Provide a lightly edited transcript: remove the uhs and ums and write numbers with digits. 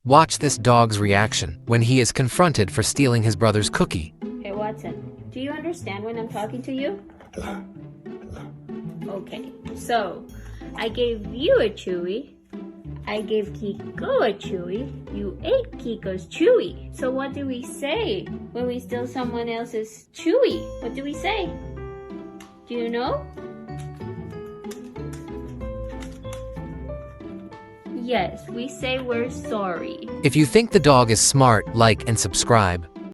Watch this dog's reaction when he is confronted for stealing his brother's cookie. Hey Watson, do you understand when I'm talking to you? Okay, so I gave you a chewy. I gave Kiko a chewy. You ate Kiko's chewy. So what do we say when we steal someone else's chewy? What do we say? Do you know? Yes, we say we're sorry. If you think the dog is smart, like and subscribe.